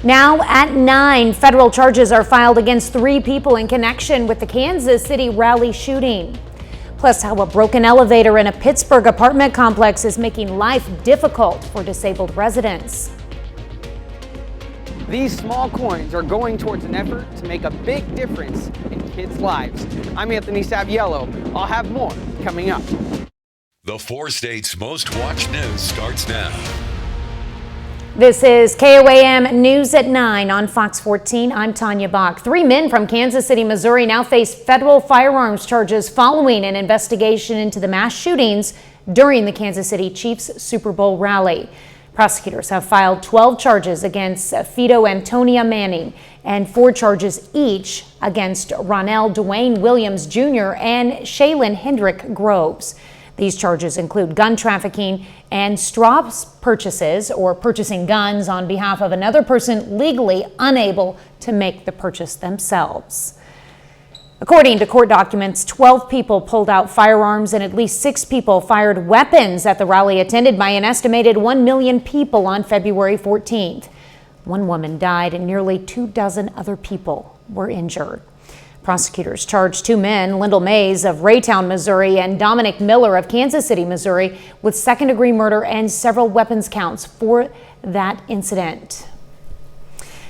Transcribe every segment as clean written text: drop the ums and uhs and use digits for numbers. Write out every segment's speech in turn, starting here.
Now at 9, federal charges are filed against 3 people in connection with the Kansas City rally shooting. Plus, how a broken elevator in a Pittsburgh apartment complex is making life difficult for disabled residents. These small coins are going towards an effort to make a big difference in kids' lives. I'm Anthony Saviello. I'll have more coming up. The 4 states' most watched news starts now. This is KOAM News at 9 on Fox 14. I'm Tanya Bach. 3 men from Kansas City, Missouri now face federal firearms charges following an investigation into the mass shootings during the Kansas City Chiefs Super Bowl rally. Prosecutors have filed 12 charges against Fido Antonia Manning and 4 charges each against Ronell Dwayne Williams Jr. and Shaylin Hendrick Groves. These charges include gun trafficking and straw purchases, or purchasing guns on behalf of another person legally unable to make the purchase themselves. According to court documents, 12 people pulled out firearms and at least 6 people fired weapons at the rally attended by an estimated 1 million people on February 14th. 1 woman died and nearly 24 other people were injured. Prosecutors charged 2 men, Lyndall Mays of Raytown, Missouri, and Dominic Miller of Kansas City, Missouri, with second-degree murder and several weapons counts for that incident.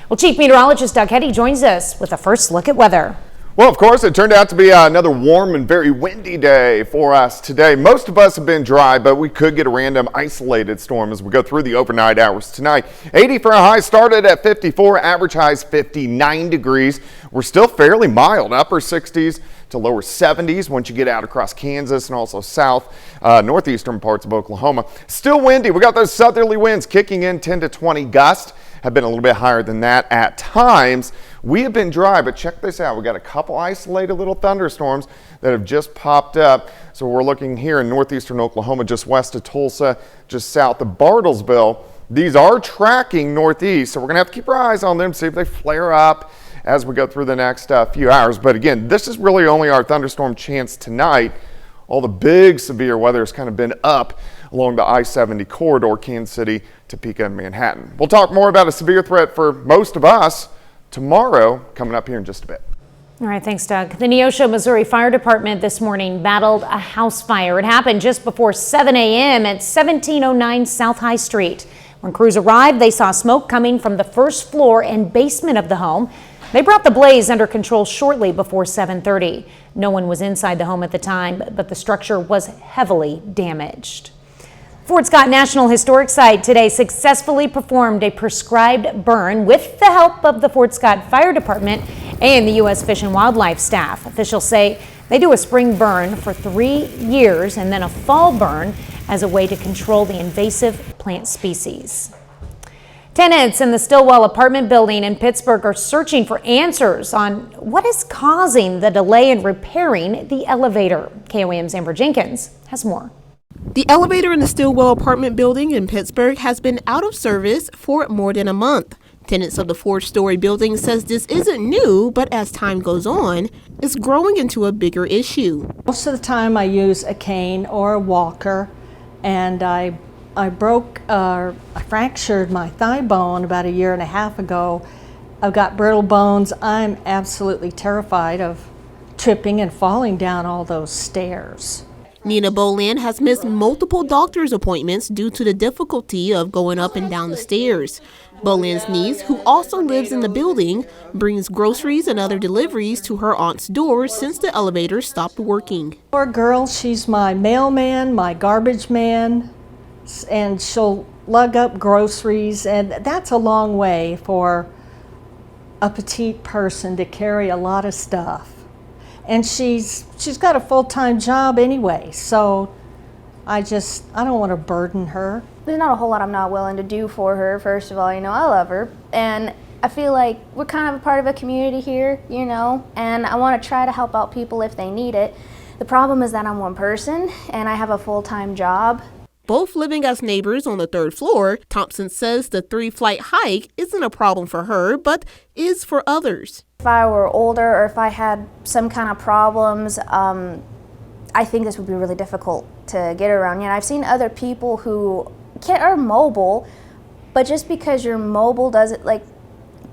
Well, Chief Meteorologist Doug Hetty joins us with a first look at weather. Well, of course, it turned out to be another warm and very windy day for us today. Most of us have been dry, but we could get a random isolated storm as we go through the overnight hours tonight. 80 for a high, started at 54, average highs 59 degrees. We're still fairly mild, upper 60s to lower 70s once you get out across Kansas and also south, northeastern parts of Oklahoma. Still windy. We got those southerly winds kicking in, 10 to 20 gusts. Have been a little bit higher than that at times. We have been dry, but check this out. We got a couple isolated little thunderstorms that have just popped up. So we're looking here in northeastern Oklahoma, just west of Tulsa, just south of Bartlesville. These are tracking northeast, so we're gonna have to keep our eyes on them, see if they flare up as we go through the next few hours. But again, this is really only our thunderstorm chance tonight. All the big severe weather has kind of been up along the I-70 corridor, Kansas City, Topeka, and Manhattan. We'll talk more about a severe threat for most of us tomorrow, coming up here in just a bit. All right, thanks, Doug. The Neosho, Missouri Fire Department this morning battled a house fire. It happened just before 7 a.m. at 1709 South High Street. When crews arrived, they saw smoke coming from the first floor and basement of the home. They brought the blaze under control shortly before 7:30. No one was inside the home at the time, but the structure was heavily damaged. Fort Scott National Historic Site today successfully performed a prescribed burn with the help of the Fort Scott Fire Department and the U.S. Fish and Wildlife staff. Officials say they do a spring burn for 3 years and then a fall burn as a way to control the invasive plant species. Tenants in the Stillwell apartment building in Pittsburgh are searching for answers on what is causing the delay in repairing the elevator. KOAM's Amber Jenkins has more. The elevator in the Stillwell apartment building in Pittsburgh has been out of service for more than a month. Tenants of the 4-story building says this isn't new, but as time goes on, it's growing into a bigger issue. Most of the time I use a cane or a walker, and I fractured my thigh bone about 1.5 years ago. I've got brittle bones. I'm absolutely terrified of tripping and falling down all those stairs. Nina Boland has missed multiple doctor's appointments due to the difficulty of going up and down the stairs. Boland's niece, who also lives in the building, brings groceries and other deliveries to her aunt's door since the elevator stopped working. Poor girl, she's my mailman, my garbage man, and she'll lug up groceries, and that's a long way for a petite person to carry a lot of stuff. And she's got a full-time job anyway, so I don't want to burden her. There's not a whole lot I'm not willing to do for her. First of all, I love her, and I feel like we're kind of a part of a community here, and I want to try to help out people if they need it. The problem is that I'm one person and I have a full-time job. Both living as neighbors on the 3rd floor, Thompson says the 3-flight hike isn't a problem for her, but is for others. If I were older or if I had some kind of problems, I think this would be really difficult to get around. I've seen other people who are mobile, but just because you're mobile doesn't,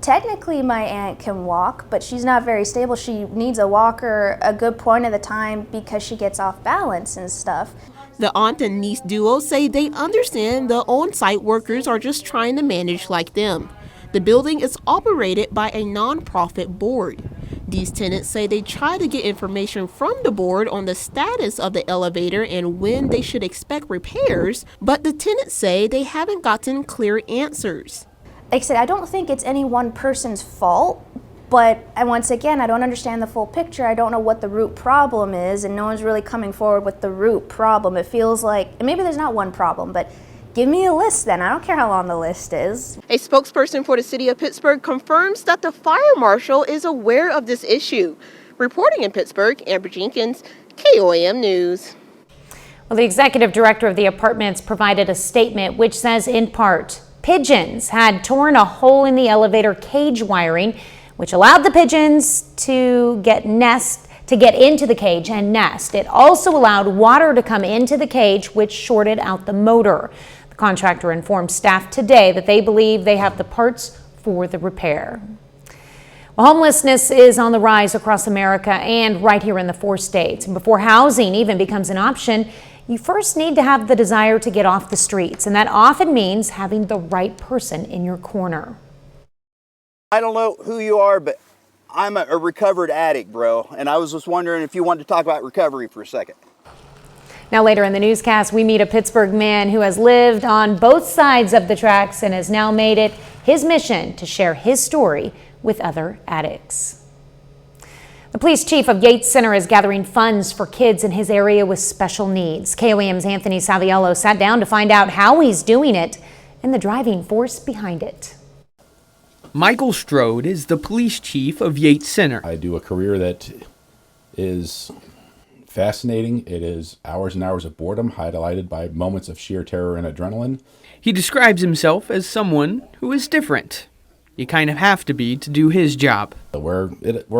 Technically, my aunt can walk, but she's not very stable. She needs a walker a good point of the time because she gets off balance and stuff. The aunt and niece duo say they understand the on-site workers are just trying to manage like them. The building is operated by a nonprofit board. These tenants say they try to get information from the board on the status of the elevator and when they should expect repairs, but the tenants say they haven't gotten clear answers. Like I said, I don't think it's any one person's fault, but once again, I don't understand the full picture. I don't know what the root problem is, and no one's really coming forward with the root problem. It feels like, and maybe there's not one problem, but give me a list then. I don't care how long the list is. A spokesperson for the city of Pittsburgh confirms that the fire marshal is aware of this issue. Reporting in Pittsburgh, Amber Jenkins, KOAM News. Well, the executive director of the apartments provided a statement which says, in part, pigeons had torn a hole in the elevator cage wiring, which allowed the pigeons to get into the cage and nest. It also allowed water to come into the cage, which shorted out the motor. The contractor informed staff today that they believe they have the parts for the repair. Well, homelessness is on the rise across America and right here in the 4 states. And before housing even becomes an option, you first need to have the desire to get off the streets, and that often means having the right person in your corner. I don't know who you are, but I'm a recovered addict, bro, and I was just wondering if you wanted to talk about recovery for a second. Now later in the newscast, we meet a Pittsburgh man who has lived on both sides of the tracks and has now made it his mission to share his story with other addicts. The police chief of Yates Center is gathering funds for kids in his area with special needs. KOAM's Anthony Saviello sat down to find out how he's doing it and the driving force behind it. Michael Strode is the police chief of Yates Center. I do a career that is fascinating. It is hours and hours of boredom, highlighted by moments of sheer terror and adrenaline. He describes himself as someone who is different. You kind of have to be to do his job. We're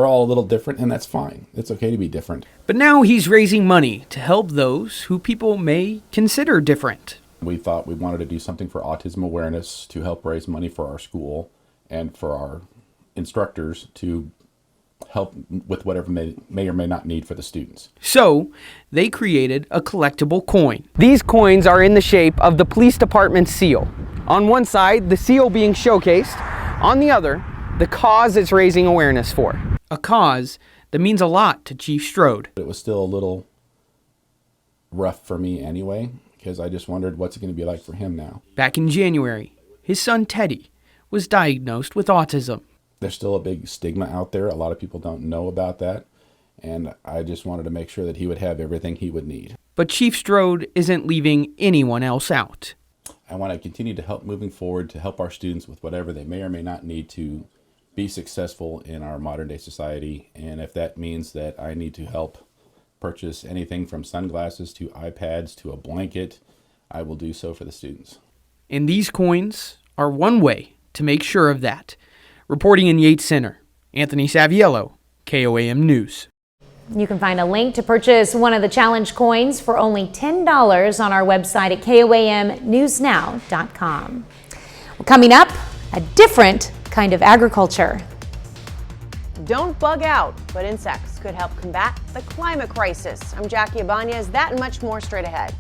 all a little different, and that's fine. It's okay to be different. But now he's raising money to help those who people may consider different. We thought we wanted to do something for autism awareness to help raise money for our school and for our instructors to help with whatever may or may not need for the students. So they created a collectible coin. These coins are in the shape of the police department seal. On one side, the seal being showcased. On the other, the cause it's raising awareness for. A cause that means a lot to Chief Strode. It was still a little rough for me anyway, because I just wondered what's it going to be like for him now. Back in January, his son Teddy was diagnosed with autism. There's still a big stigma out there. A lot of people don't know about that. And I just wanted to make sure that he would have everything he would need. But Chief Strode isn't leaving anyone else out. I want to continue to help moving forward to help our students with whatever they may or may not need to be successful in our modern day society. And if that means that I need to help purchase anything from sunglasses to iPads to a blanket, I will do so for the students. And these coins are one way to make sure of that. Reporting in Yates Center, Anthony Saviello, KOAM News. You can find a link to purchase one of the challenge coins for only $10 on our website at KOAMnewsnow.com. Well, coming up, a different kind of agriculture. Don't bug out, but insects could help combat the climate crisis. I'm Jackie Ibanez. That and much more straight ahead.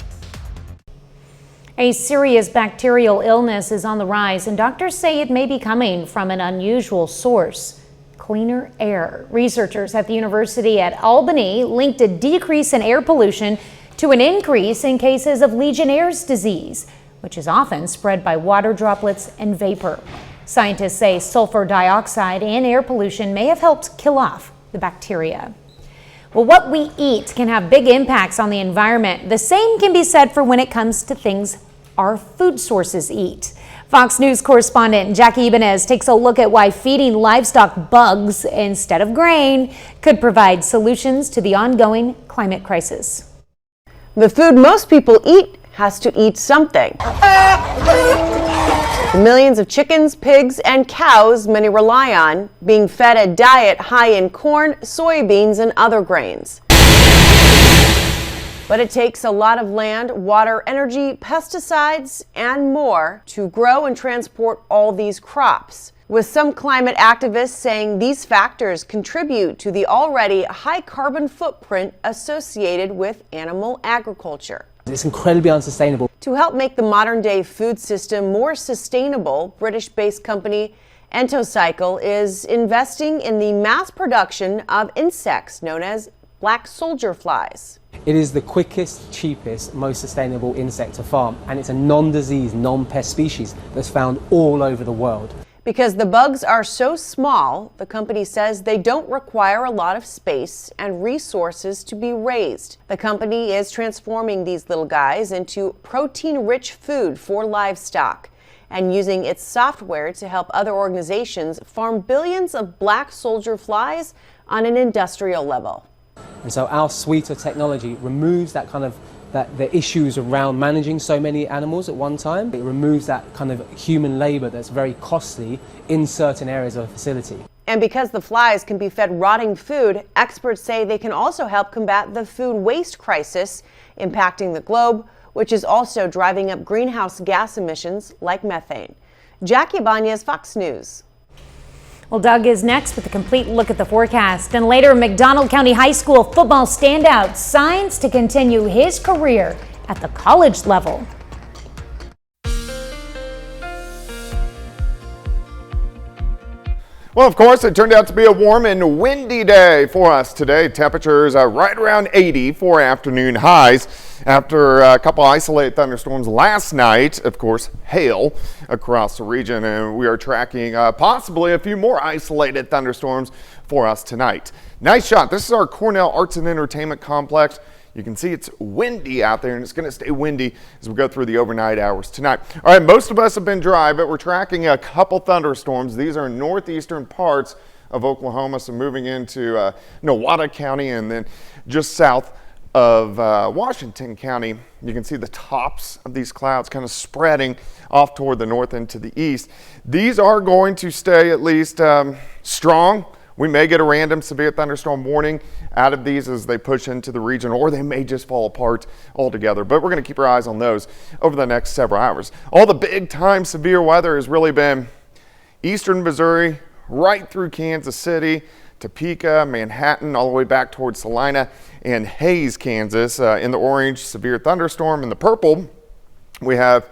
A serious bacterial illness is on the rise, and doctors say it may be coming from an unusual source: cleaner air. Researchers at the University at Albany linked a decrease in air pollution to an increase in cases of Legionnaire's disease, which is often spread by water droplets and vapor. Scientists say sulfur dioxide and air pollution may have helped kill off the bacteria. Well, what we eat can have big impacts on the environment. The same can be said for when it comes to things our food sources eat. Fox News correspondent Jackie Ibanez takes a look at why feeding livestock bugs instead of grain could provide solutions to the ongoing climate crisis. The food most people eat has to eat something. The millions of chickens, pigs, and cows many rely on being fed a diet high in corn, soybeans, and other grains. But it takes a lot of land, water, energy, pesticides, and more to grow and transport all these crops. with some climate activists saying these factors contribute to the already high carbon footprint associated with animal agriculture. It's incredibly unsustainable. To help make the modern-day food system more sustainable, British-based company Entocycle is investing in the mass production of insects known as black soldier flies. It is the quickest, cheapest, most sustainable insect to farm, and it's a non-disease, non-pest species that's found all over the world. Because the bugs are so small, the company says they don't require a lot of space and resources to be raised. The company is transforming these little guys into protein-rich food for livestock and using its software to help other organizations farm billions of black soldier flies on an industrial level. And so our suite of technology removes that kind of the issues around managing so many animals at one time. It removes that kind of human labor that's very costly in certain areas of a facility. And because the flies can be fed rotting food, experts say they can also help combat the food waste crisis impacting the globe, which is also driving up greenhouse gas emissions like methane. Jackie Ibanez, Fox News. Well, Doug is next with a complete look at the forecast. And later, McDonald County High School football standout signs to continue his career at the college level. Well, of course, it turned out to be a warm and windy day for us today. Temperatures are right around 80 for afternoon highs. After a couple isolated thunderstorms last night, of course, hail across the region, and we are tracking possibly a few more isolated thunderstorms for us tonight. Nice shot. This is our Cornell Arts and Entertainment Complex. You can see it's windy out there, and it's going to stay windy as we go through the overnight hours tonight. All right, most of us have been dry, but we're tracking a couple thunderstorms. These are northeastern parts of Oklahoma, so moving into Nowata County and then just south of Washington County. You can see the tops of these clouds kind of spreading off toward the north and to the east. These are going to stay at least strong. We may get a random severe thunderstorm warning out of these as they push into the region, or they may just fall apart altogether. But we're going to keep our eyes on those over the next several hours. All the big time severe weather has really been eastern Missouri, right through Kansas City, Topeka, Manhattan, all the way back towards Salina and Hays, Kansas. In the orange, severe thunderstorm. In the purple, we have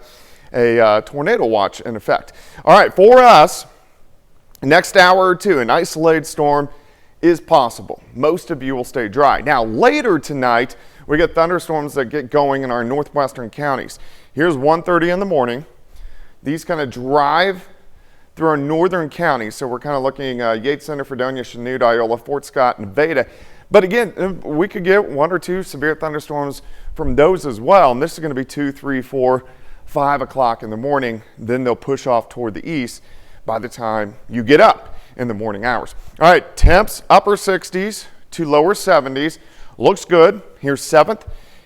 a tornado watch in effect. All right, for us, next hour or two, an isolated storm is possible. Most of you will stay dry. Now, later tonight, we get thunderstorms that get going in our northwestern counties. Here's 1:30 in the morning. These kind of drive through our northern counties. So we're kind of looking Yates Center, Fredonia, Chanute, Iola, Fort Scott, and Nevada. But again, we could get 1 or 2 severe thunderstorms from those as well. And this is going to be 2, 3, 4, 5 o'clock in the morning. Then they'll push off toward the east by the time you get up in the morning hours. All right, temps upper 60s to lower 70s. Looks good. Here's 7th.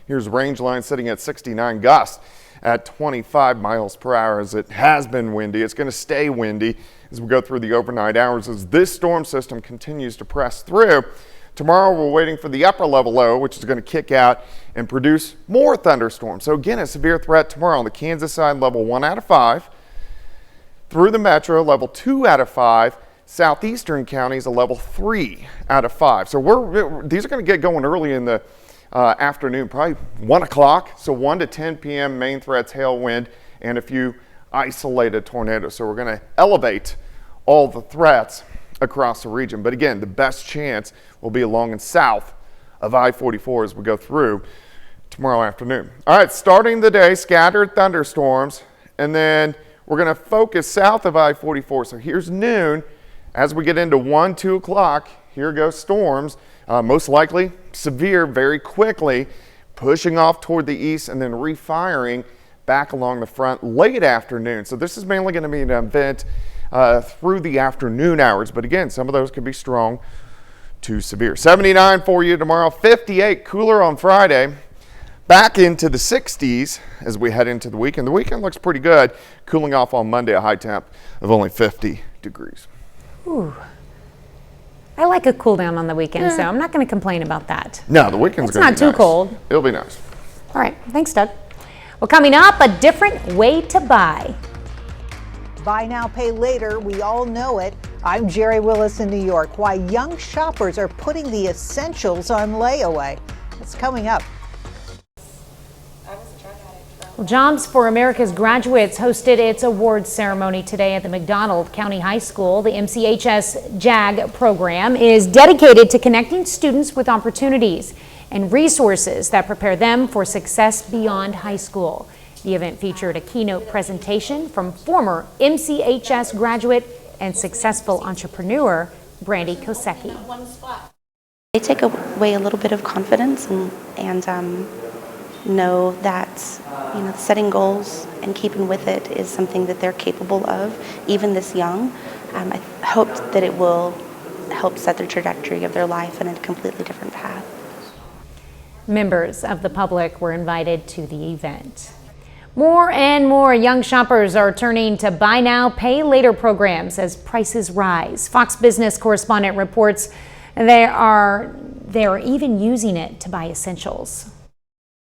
Here's range line sitting at 69, gusts at 25 miles per hour as it has been windy. It's going to stay windy as we go through the overnight hours as this storm system continues to press through. Tomorrow we're waiting for the upper level low, which is going to kick out and produce more thunderstorms. So again, a severe threat tomorrow on the Kansas side, level 1 out of 5. Through the metro, level 2 out of 5. Southeastern counties, a level 3 out of 5. So these are going to get going early in the afternoon, probably 1 o'clock. So 1 to 10 p.m. main threats, hail, wind, and a few isolated tornadoes. So we're going to elevate all the threats across the region. But again, the best chance will be along and south of I-44 as we go through tomorrow afternoon. All right, starting the day, scattered thunderstorms, and then we're going to focus south of I-44. So here's noon. As we get into 1, 2 o'clock, here go storms, most likely severe very quickly, pushing off toward the east and then refiring back along the front late afternoon. So this is mainly going to be an event through the afternoon hours. But again, some of those could be strong to severe. 79 for you tomorrow, 58 cooler on Friday. Back into the 60s as we head into the weekend. The weekend looks pretty good. Cooling off on Monday, a high temp of only 50 degrees. Ooh. I like a cool down on the weekend, so I'm not going to complain about that. No, the weekend's going to be nice. It's not too cold. It'll be nice. All right. Thanks, Doug. Well, coming up, a different way to buy. Buy now, pay later. We all know it. I'm Jerry Willis in New York. Why young shoppers are putting the essentials on layaway. It's coming up. Well, Jobs for America's Graduates hosted its awards ceremony today at the McDonald County High School. The MCHS JAG program is dedicated to connecting students with opportunities and resources that prepare them for success beyond high school. The event featured a keynote presentation from former MCHS graduate and successful entrepreneur Brandy Kosecki. They take away a little bit of confidence and know that setting goals and keeping with it is something that they're capable of, even this young. I hope that it will help set the trajectory of their life in a completely different path. Members of the public were invited to the event. More and more young shoppers are turning to buy now, pay later programs as prices rise. Fox Business correspondent reports they are even using it to buy essentials.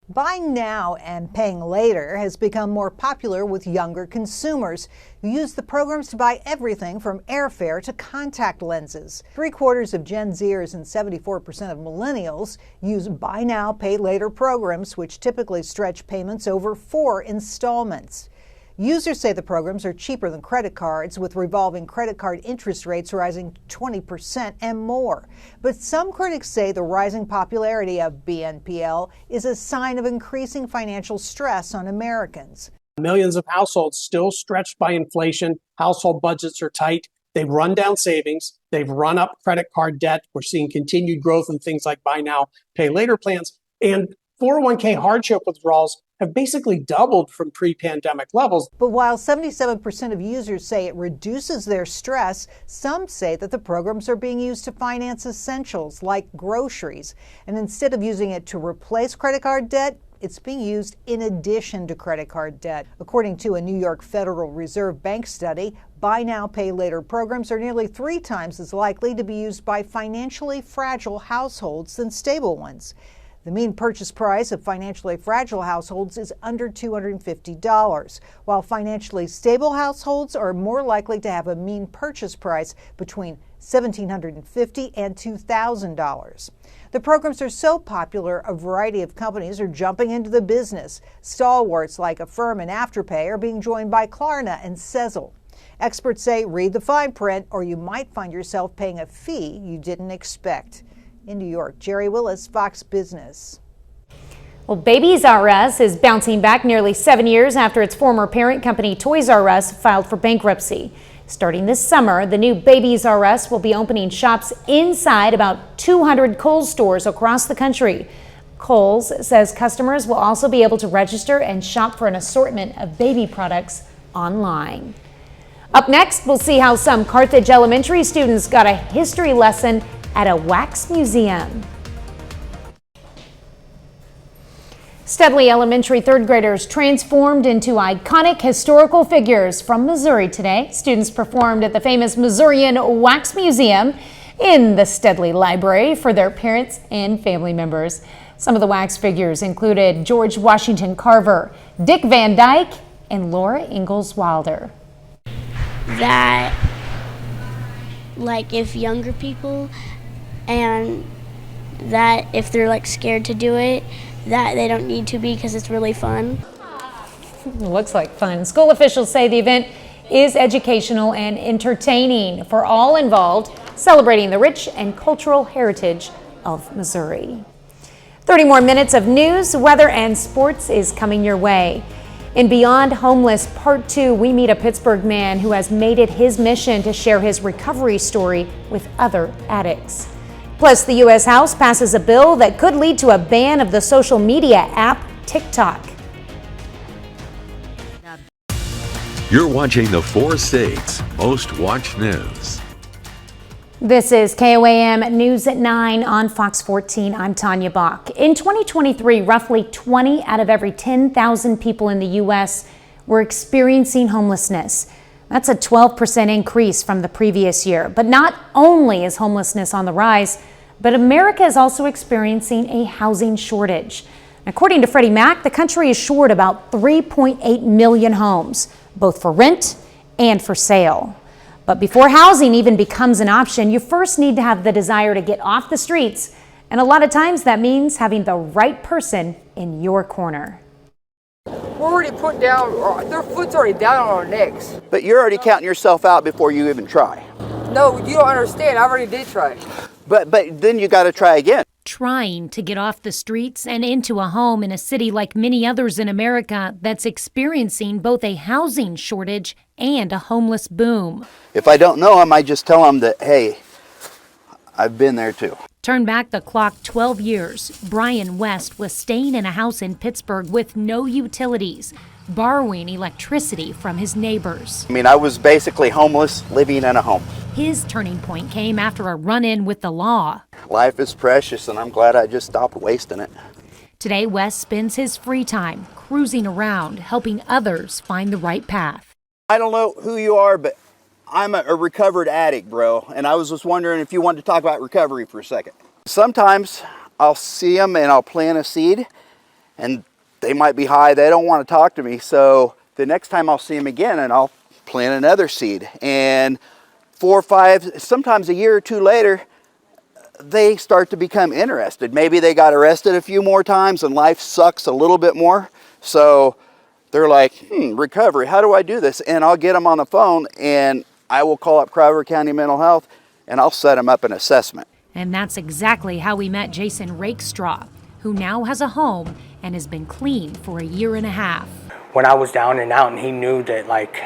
Buying now and paying later has become more popular with younger consumers who use the programs to buy everything from airfare to contact lenses. 3/4 of Gen Zers and 74% of millennials use buy now, pay later programs, which typically stretch payments over 4 installments. Users say the programs are cheaper than credit cards, with revolving credit card interest rates rising 20% and more. But some critics say the rising popularity of BNPL is a sign of increasing financial stress on Americans. Millions of households still stretched by inflation. Household budgets are tight. They've run down savings. They've run up credit card debt. We're seeing continued growth in things like buy now, pay later plans. And 401k hardship withdrawals have basically doubled from pre-pandemic levels. But while 77% of users say it reduces their stress, some say that the programs are being used to finance essentials like groceries. And instead of using it to replace credit card debt, it's being used in addition to credit card debt. According to a New York Federal Reserve Bank study, buy now, pay later programs are nearly 3 times as likely to be used by financially fragile households than stable ones. The mean purchase price of financially fragile households is under $250, while financially stable households are more likely to have a mean purchase price between $1,750 and $2,000. The programs are so popular, a variety of companies are jumping into the business. Stalwarts like Affirm and Afterpay are being joined by Klarna and Sezzle. Experts say read the fine print, or you might find yourself paying a fee you didn't expect. In New York, Jerry Willis, Fox Business. Well, Babies R Us is bouncing back nearly 7 years after its former parent company Toys R Us filed for bankruptcy. Starting this summer, the new Babies R Us will be opening shops inside about 200 Kohl's stores across the country. Kohl's says customers will also be able to register and shop for an assortment of baby products online. Up next, we'll see how some Carthage Elementary students got a history lesson at a wax museum. Studley Elementary third graders transformed into iconic historical figures from Missouri today. Students performed at the famous Missourian Wax Museum in the Studley Library for their parents and family members. Some of the wax figures included George Washington Carver, Dick Van Dyke, and Laura Ingalls Wilder. That, like, if younger people and that if they're like scared to do it, that they don't need to be because it's really fun. Looks like fun. School officials say the event is educational and entertaining for all involved, celebrating the rich and cultural heritage of Missouri. 30 more minutes of news, weather, and sports is coming your way. In Beyond Homeless Part 2, we meet a Pittsburgh man who has made it his mission to share his recovery story with other addicts. Plus, the U.S. House passes a bill that could lead to a ban of the social media app TikTok. You're watching the 4 states' most watched news. This is KOAM News at 9 on Fox 14. I'm Tanya Bach. In 2023, roughly 20 out of every 10,000 people in the U.S. were experiencing homelessness. That's a 12% increase from the previous year. But not only is homelessness on the rise, but America is also experiencing a housing shortage. According to Freddie Mac, the country is short about 3.8 million homes, both for rent and for sale. But before housing even becomes an option, you first need to have the desire to get off the streets. And a lot of times that means having the right person in your corner. We're already put down, their foot's already down on our necks. But you're already counting yourself out before you even try. No, you don't understand. I already did try. But then you got to try again. Trying to get off the streets and into a home in a city like many others in America that's experiencing both a housing shortage and a homeless boom. If I don't know them, I just tell them that, hey, I've been there too. Turn back the clock 12 years. Brian West was staying in a house in Pittsburgh with no utilities, borrowing electricity from his neighbors. I mean, I was basically homeless, living in a home. His turning point came after a run-in with the law. Life is precious, and I'm glad I just stopped wasting it. Today, West spends his free time cruising around, helping others find the right path. I don't know who you are, but I'm a recovered addict, bro. And I was just wondering if you wanted to talk about recovery for a second. Sometimes I'll see them and I'll plant a seed, and they might be high. They don't want to talk to me. So the next time I'll see them again, and I'll plant another seed. And 4 or 5, sometimes a year or two later, they start to become interested. Maybe they got arrested a few more times and life sucks a little bit more. So they're like, recovery, how do I do this? And I'll get them on the phone, and I will call up Crowder County Mental Health, and I'll set them up an assessment. And that's exactly how we met Jason Rakestraw, who now has a home and has been clean for a year and a half. When I was down and out, and he knew that, like,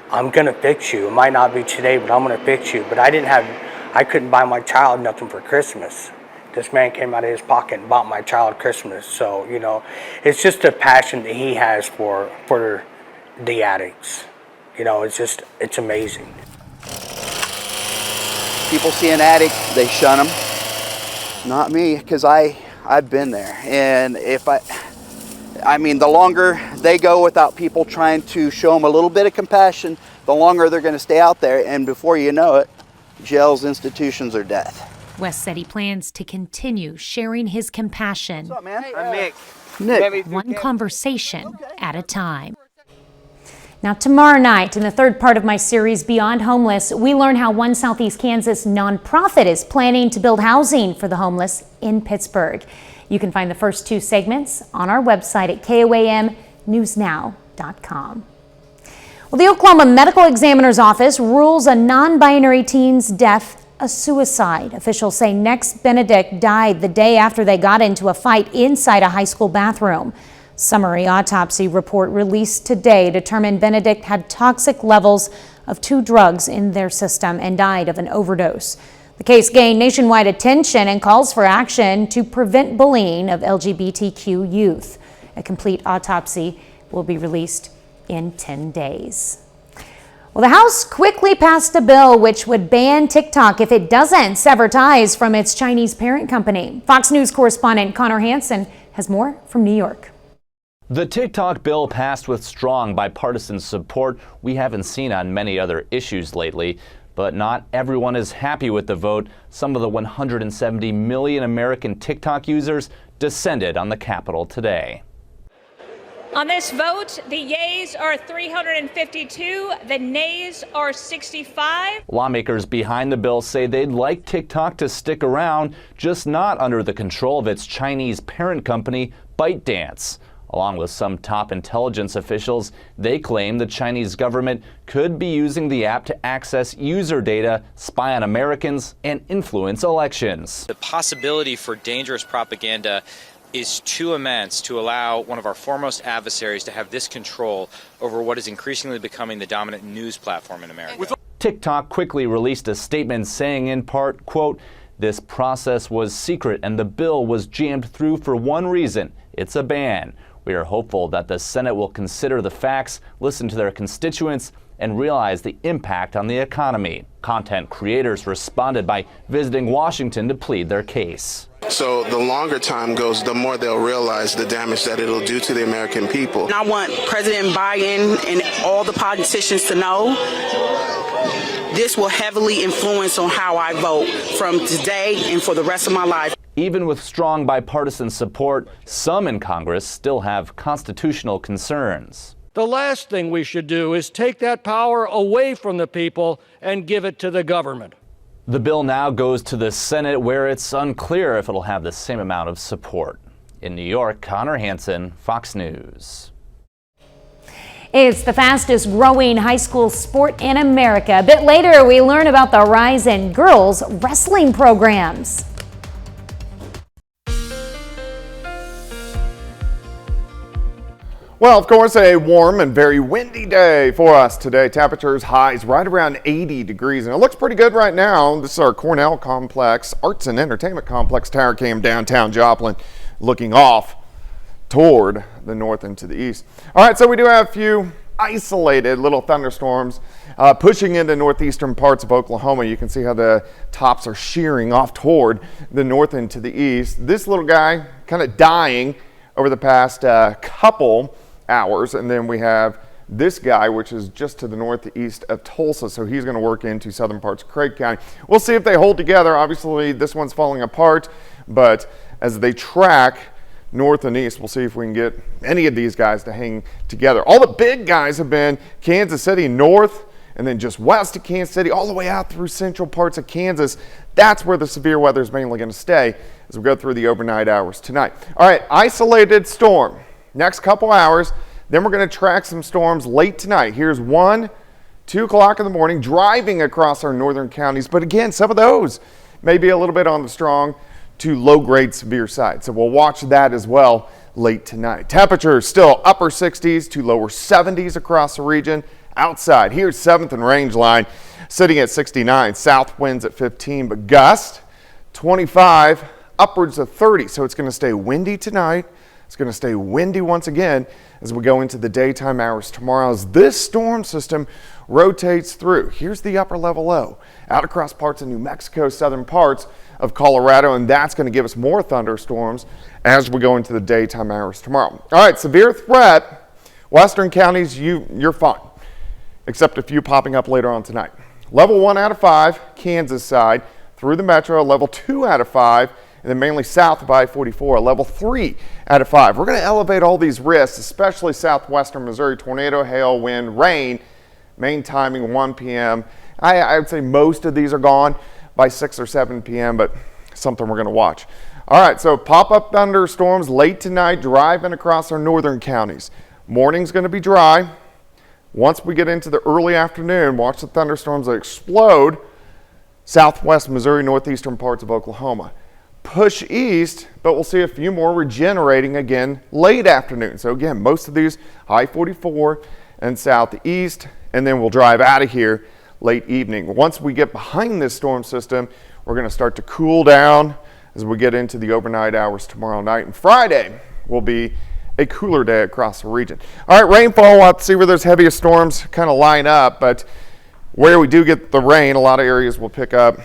I'm gonna fix you. It might not be today, but I'm gonna fix you. But I couldn't buy my child nothing for Christmas. This man came out of his pocket and bought my child Christmas. So, you know, it's just a passion that he has for the addicts. You know, it's amazing. People see an addict, they shun them. Not me, because I've been there. And I mean, the longer they go without people trying to show them a little bit of compassion, the longer they're going to stay out there. And before you know it, jails, institutions, or death. West said he plans to continue sharing his compassion. What's up, man? I'm Nick. Nick. One conversation at a time. Now, tomorrow night, in the third part of my series, Beyond Homeless, we learn how one Southeast Kansas nonprofit is planning to build housing for the homeless in Pittsburgh. You can find the first 2 segments on our website at KOAMnewsnow.com. Well, the Oklahoma Medical Examiner's Office rules a non-binary teen's death a suicide. Officials say Next Benedict died the day after they got into a fight inside a high school bathroom. Summary autopsy report released today determined Benedict had toxic levels of 2 drugs in their system and died of an overdose. The case gained nationwide attention and calls for action to prevent bullying of LGBTQ youth. A complete autopsy will be released in 10 days. Well, the House quickly passed a bill which would ban TikTok if it doesn't sever ties from its Chinese parent company. Fox News correspondent Connor Hansen has more from New York. The TikTok bill passed with strong bipartisan support we haven't seen on many other issues lately. But not everyone is happy with the vote. Some of the 170 million American TikTok users descended on the Capitol today. On this vote, the yeas are 352, the nays are 65. Lawmakers behind the bill say they'd like TikTok to stick around, just not under the control of its Chinese parent company, ByteDance. Along with some top intelligence officials, they claim the Chinese government could be using the app to access user data, spy on Americans, and influence elections. The possibility for dangerous propaganda is too immense to allow one of our foremost adversaries to have this control over what is increasingly becoming the dominant news platform in America. TikTok quickly released a statement saying in part, quote, "This process was secret and the bill was jammed through for one reason. It's a ban. We are hopeful that the Senate will consider the facts, listen to their constituents, and realize the impact on the economy." Content creators responded by visiting Washington to plead their case. So the longer time goes, the more they'll realize the damage that it'll do to the American people. I want President Biden and all the politicians to know this will heavily influence on how I vote from today and for the rest of my life. Even with strong bipartisan support, some in Congress still have constitutional concerns. The last thing we should do is take that power away from the people and give it to the government. The bill now goes to the Senate, where it's unclear if it'll have the same amount of support. In New York, Connor Hansen, Fox News. It's the fastest growing high school sport in America. A bit later, we learn about the rise in girls' wrestling programs. Well, of course, a warm and very windy day for us today. Temperatures highs right around 80 degrees, and it looks pretty good right now. This is our Cornell Complex Arts and Entertainment Complex tower cam downtown Joplin, looking off toward the north and to the east. All right, so we do have a few isolated little thunderstorms pushing into northeastern parts of Oklahoma. You can see how the tops are shearing off toward the north and to the east. This little guy kind of dying over the past couple hours, and then we have this guy, which is just to the northeast of Tulsa, so he's going to work into southern parts of Craig County. We'll see if they hold together. Obviously, this one's falling apart, but as they track north and east, we'll see if we can get any of these guys to hang together. All the big guys have been Kansas City north, and then just west of Kansas City, all the way out through central parts of Kansas. That's where the severe weather is mainly going to stay as we go through the overnight hours tonight. All right, isolated storm. Next couple hours, then we're going to track some storms late tonight. Here's 1, 2 o'clock in the morning, driving across our northern counties. But again, some of those may be a little bit on the strong to low-grade severe side. So we'll watch that as well late tonight. Temperatures still upper 60s to lower 70s across the region. Outside, here's 7th and Range Line sitting at 69. South winds at 15, but gust 25, upwards of 30. So it's going to stay windy tonight. It's going to stay windy once again as we go into the daytime hours tomorrow as this storm system rotates through. Here's the upper level low out across parts of New Mexico, southern parts of Colorado, and that's going to give us more thunderstorms as we go into the daytime hours tomorrow. All right, severe threat, western counties, you're fine, except a few popping up later on tonight. Level 1 out of 5, Kansas side, through the metro, level 2 out of 5, and then mainly south of I-44, a level 3 out of 5. We're going to elevate all these risks, especially southwestern Missouri, tornado, hail, wind, rain, main timing 1 p.m. I would say most of these are gone by 6 or 7 p.m., but something we're going to watch. All right, so pop-up thunderstorms late tonight, driving across our northern counties. Morning's going to be dry. Once we get into the early afternoon, watch the thunderstorms that explode southwest Missouri, northeastern parts of Oklahoma. Push east, but we'll see a few more regenerating again late afternoon. So again, most of these I-44 and southeast, and then we'll drive out of here late evening. Once we get behind this storm system, we're going to start to cool down as we get into the overnight hours tomorrow night. And Friday will be a cooler day across the region. All right, rainfall, we'll have to see where those heaviest storms kind of line up, but where we do get the rain, a lot of areas will pick up,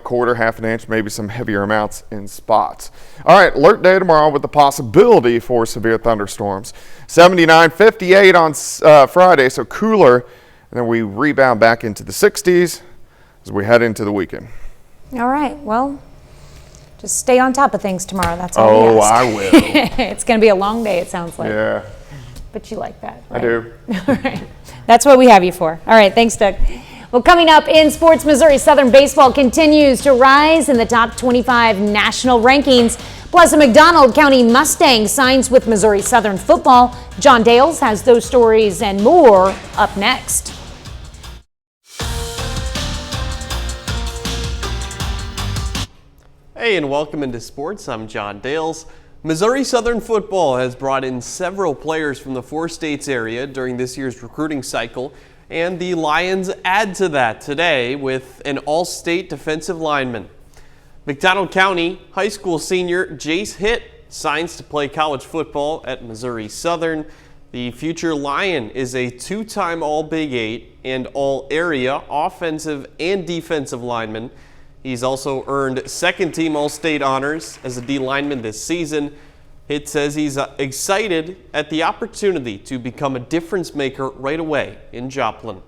quarter, half an inch, maybe some heavier amounts in spots. All right, alert day tomorrow with the possibility for severe thunderstorms. 79, 58 on Friday, so cooler, and then we rebound back into the 60s as we head into the weekend. All right, well, just stay on top of things tomorrow. That's all we ask. I will. It's going to be a long day, it sounds like. Yeah. But you like that, right? I do. All right. That's what we have you for. All right, thanks, Doug. Well, coming up in sports, Missouri Southern baseball continues to rise in the top 25 national rankings. Plus, a McDonald County Mustang signs with Missouri Southern football. John Dales has those stories and more up next. Hey, and welcome into sports. I'm John Dales. Missouri Southern football has brought in several players from the 4 states area during this year's recruiting cycle, and the Lions add to that today with an all-state defensive lineman. McDonald County High School senior Jace Hitt signs to play college football at Missouri Southern. The future Lion is a 2-time All-Big 8 and All-Area offensive and defensive lineman. He's also earned second-team All-State honors as a D lineman this season. Hitt says he's excited at the opportunity to become a difference maker right away in Joplin.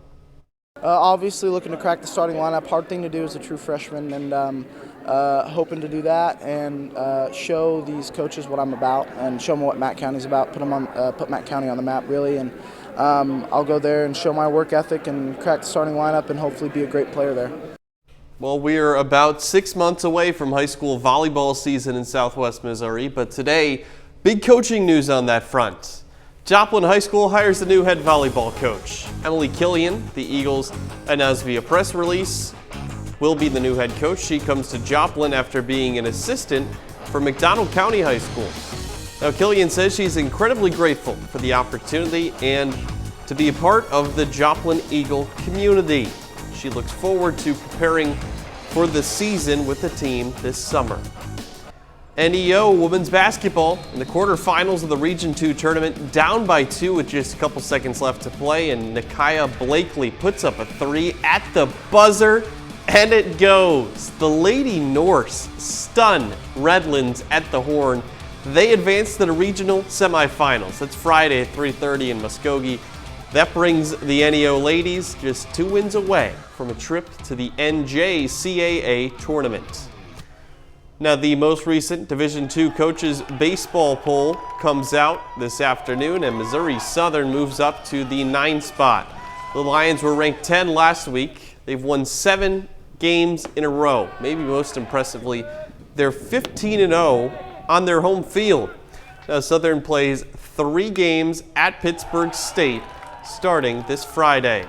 Obviously looking to crack the starting lineup. Hard thing to do as a true freshman, and hoping to do that and show these coaches what I'm about and show them what Matt County's about. Put Matt County on the map, really, and I'll go there and show my work ethic and crack the starting lineup and hopefully be a great player there. Well, we are about 6 months away from high school volleyball season in Southwest Missouri, but today, big coaching news on that front. Joplin High School hires a new head volleyball coach. Emily Killian, the Eagles announced via press release, will be the new head coach. She comes to Joplin after being an assistant for McDonald County High School. Now, Killian says she's incredibly grateful for the opportunity and to be a part of the Joplin Eagle community. She looks forward to preparing for the season with the team this summer. NEO women's basketball in the quarterfinals of the Region 2 tournament, down by 2 with just a couple seconds left to play, and Nakia Blakely puts up a 3 at the buzzer, and it goes. The Lady Norse stun Redlands at the Horn. They advance to the regional semifinals. That's Friday at 3:30 in Muskogee. That brings the NEO ladies just 2 wins away from a trip to the NJCAA tournament. Now, the most recent Division II coaches baseball poll comes out this afternoon, and Missouri Southern moves up to the 9th spot. The Lions were ranked 10 last week. They've won 7 games in a row. Maybe most impressively, they're 15-0 on their home field. Now, Southern plays 3 games at Pittsburgh State starting this Friday.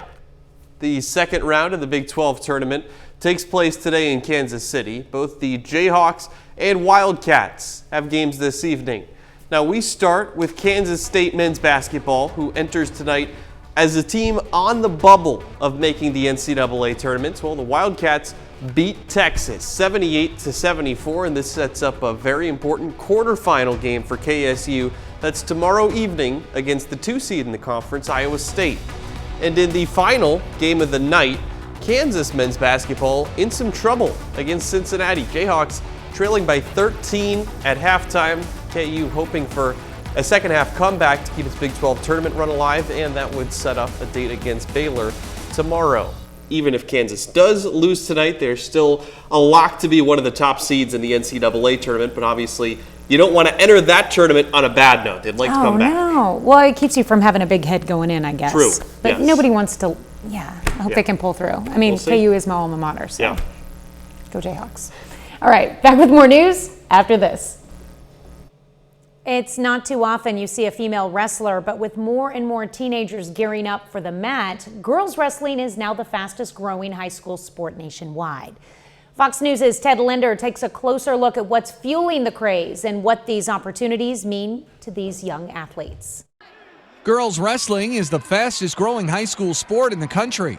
The second round of the Big 12 tournament takes place today in Kansas City. Both the Jayhawks and Wildcats have games this evening. Now, we start with Kansas State men's basketball, who enters tonight as a team on the bubble of making the NCAA tournament. Well, the Wildcats beat Texas 78-74, and this sets up a very important quarterfinal game for KSU. That's tomorrow evening against the 2 seed in the conference, Iowa State. And in the final game of the night, Kansas men's basketball in some trouble against Cincinnati. Jayhawks trailing by 13 at halftime. KU hoping for a second half comeback to keep its Big 12 tournament run alive, and that would set up a date against Baylor tomorrow. Even if Kansas does lose tonight, they're still a lock to be one of the top seeds in the NCAA tournament, but obviously you don't want to enter that tournament on a bad note. They'd like to come back. No. Well, it keeps you from having a big head going in, I guess. True. But yes. nobody wants to, I hope they can pull through. I mean, We'll see. KU is my alma mater, so go Jayhawks. All right, back with more news after this. It's not too often you see a female wrestler, but with more and more teenagers gearing up for the mat, girls wrestling is now the fastest growing high school sport nationwide. Fox News' Ted Linder takes a closer look at what's fueling the craze and what these opportunities mean to these young athletes. Girls wrestling is the fastest growing high school sport in the country,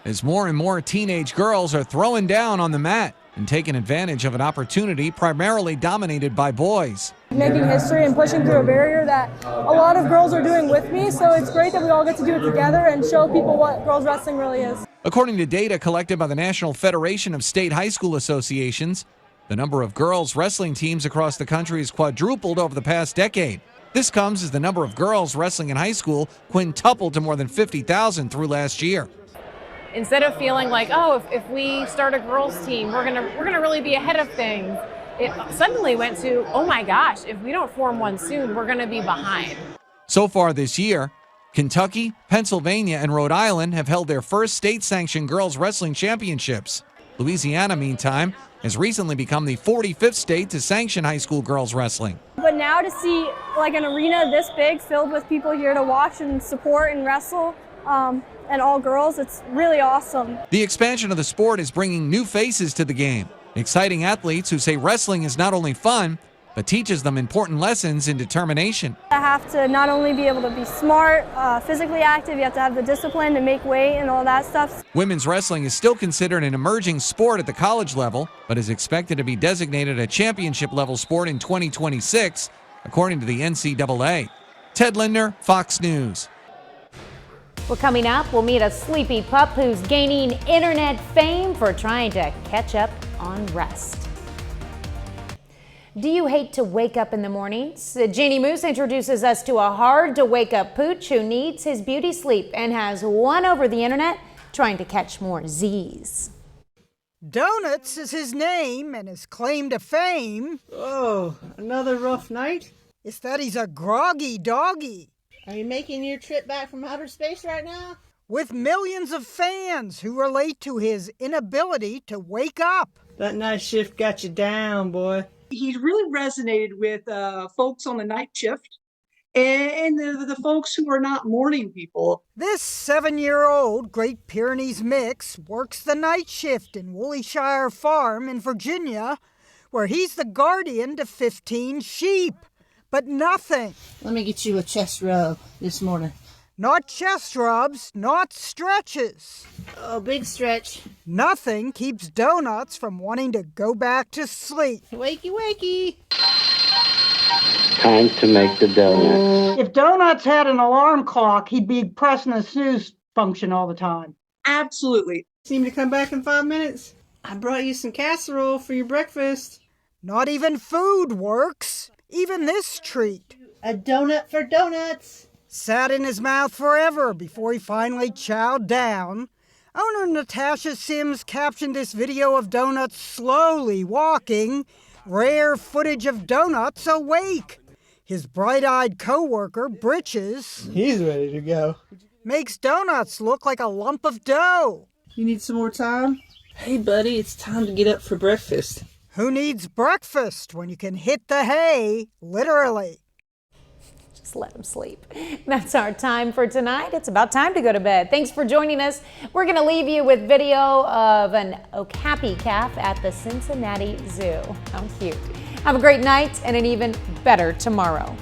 as more and more teenage girls are throwing down on the mat and taking advantage of an opportunity primarily dominated by boys. Making history and pushing through a barrier that a lot of girls are doing with me, so it's great that we all get to do it together and show people what girls wrestling really is. According to data collected by the National Federation of State High School Associations, the number of girls wrestling teams across the country has quadrupled over the past decade. This comes as the number of girls wrestling in high school quintupled to more than 50,000 through last year. Instead of feeling like, oh, if we start a girls team, we're gonna really be ahead of things, it suddenly went to, oh my gosh, if we don't form one soon, we're gonna be behind. So far this year, Kentucky, Pennsylvania, and Rhode Island have held their first state-sanctioned girls wrestling championships. Louisiana, meantime, has recently become the 45th state to sanction high school girls wrestling. But now to see like an arena this big filled with people here to watch and support and wrestle, and all girls, it's really awesome. The expansion of the sport is bringing new faces to the game, exciting athletes who say wrestling is not only fun, but teaches them important lessons in determination. I have to not only be able to be smart, physically active, you have to have the discipline to make weight and all that stuff. Women's wrestling is still considered an emerging sport at the college level, but is expected to be designated a championship level sport in 2026, according to the NCAA. Ted Linder, Fox News. Well, coming up, we'll meet a sleepy pup who's gaining internet fame for trying to catch up on rest. Do you hate to wake up in the mornings? Jeannie Moose introduces us to a hard-to-wake-up pooch who needs his beauty sleep and has won over the internet trying to catch more Z's. Donuts is his name and his claim to fame. Oh, another rough night? It's that he's a groggy doggy. Are you making your trip back from outer space right now? With millions of fans who relate to his inability to wake up. That night shift got you down, boy. He's really resonated with folks on the night shift and the folks who are not morning people. This 7-year-old Great Pyrenees mix works the night shift in Woollyshire Farm in Virginia, where he's the guardian to 15 sheep. But nothing. Let me get you a chest rub this morning. Not chest rubs, not stretches. Oh, big stretch. Nothing keeps Donuts from wanting to go back to sleep. Wakey, wakey. Time to make the donuts. If Donuts had an alarm clock, he'd be pressing the snooze function all the time. Absolutely. Seem to come back in 5 minutes. I brought you some casserole for your breakfast. Not even food works. Even this treat. A donut for Donuts. Sat in his mouth forever before he finally chowed down. Owner Natasha Sims captioned this video of Donuts slowly walking. Rare footage of Donuts awake. His bright-eyed co-worker, Britches, he's ready to go. Makes Donuts look like a lump of dough. You need some more time? Hey, buddy, it's time to get up for breakfast. Who needs breakfast when you can hit the hay, literally? Just let him sleep. That's our time for tonight. It's about time to go to bed. Thanks for joining us. We're going to leave you with video of an okapi calf at the Cincinnati Zoo. How cute. Have a great night and an even better tomorrow.